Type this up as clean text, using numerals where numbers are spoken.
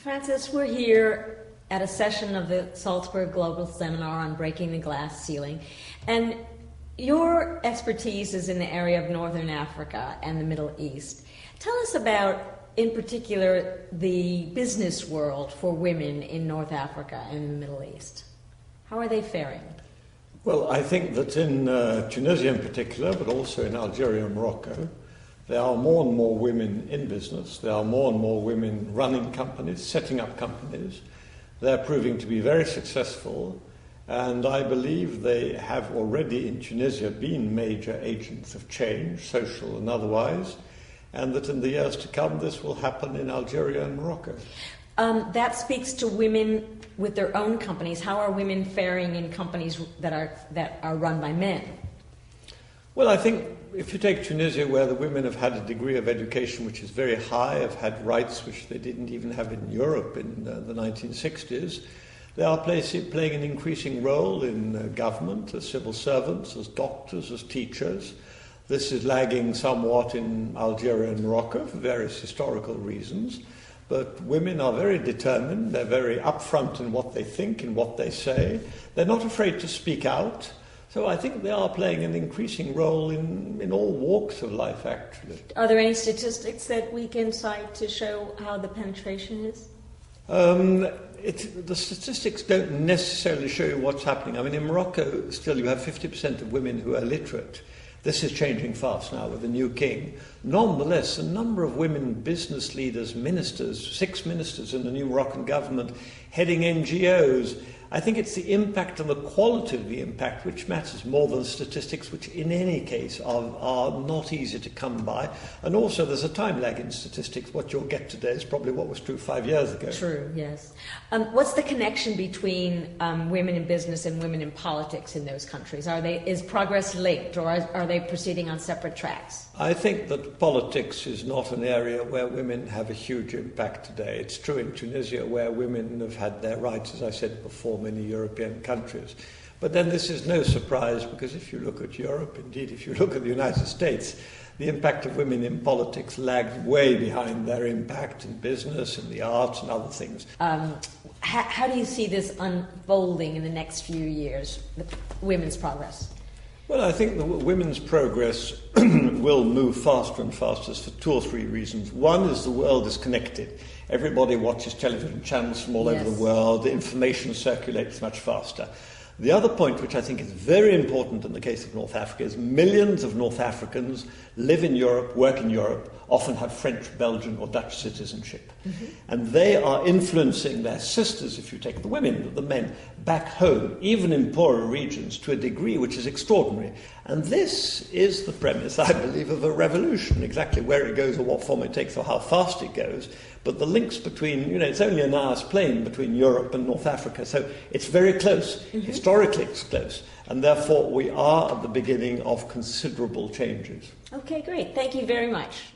Frances, we're here at a session of the Salzburg Global Seminar on Breaking the Glass Ceiling, and your expertise is in the area of Northern Africa and the Middle East. Tell us about, in particular, the business world for women in North Africa and the Middle East. How are they faring? Well, I think that in Tunisia in particular, but also in Algeria and Morocco, there are more and more women in business. There are more and more women running companies, setting up companies. They're proving to be very successful, and I believe they have already in Tunisia been major agents of change, social and otherwise, and that in the years to come this will happen in Algeria and Morocco. That speaks to women with their own companies. How are women faring in companies that are run by men? Well, I think if you take Tunisia, where the women have had a degree of education which is very high, have had rights which they didn't even have in Europe in the 1960s, they are playing an increasing role in government, as civil servants, as doctors, as teachers. This is lagging somewhat in Algeria and Morocco for various historical reasons, but women are very determined, they're very upfront in what they think and what they say. They're not afraid to speak out. So I think they are playing an increasing role in all walks of life, actually. Are there any statistics that we can cite to show how the penetration is? The statistics don't necessarily show you what's happening. I mean, in Morocco, still you have 50% of women who are literate. This is changing fast now with the new king. Nonetheless, a number of women business leaders, ministers, 6 ministers in the new Moroccan government, heading NGOs. I think it's the impact and the quality of the impact which matters more than statistics, which in any case are not easy to come by. And also there's a time lag in statistics. What you'll get today is probably what was true 5 years ago. True, yes. What's the connection between women in business and women in politics in those countries? Is progress linked, or are they proceeding on separate tracks? I think that politics is not an area where women have a huge impact today. It's true in Tunisia, where women have had their rights, as I said before, many European countries. But then this is no surprise, because if you look at Europe, indeed if you look at the United States, the impact of women in politics lags way behind their impact in business, in the arts and other things. How do you see this unfolding in the next few years, the women's progress? Well, I think the women's progress will move faster and faster for 2 or 3 reasons. One is the world is connected. Everybody watches television channels from all over the world. The information circulates much faster. The other point, which I think is very important in the case of North Africa, is millions of North Africans live in Europe, work in Europe, often have French, Belgian or Dutch citizenship. Mm-hmm. And they are influencing their sisters, if you take the women, the men, back home, even in poorer regions, to a degree which is extraordinary. And this is the premise, I believe, of a revolution. Exactly where it goes or what form it takes or how fast it goes. But the links between, it's only an hour's plane between Europe and North Africa, so it's very close. Mm-hmm. Historically it's close. And therefore we are at the beginning of considerable changes. Okay, great. Thank you very much.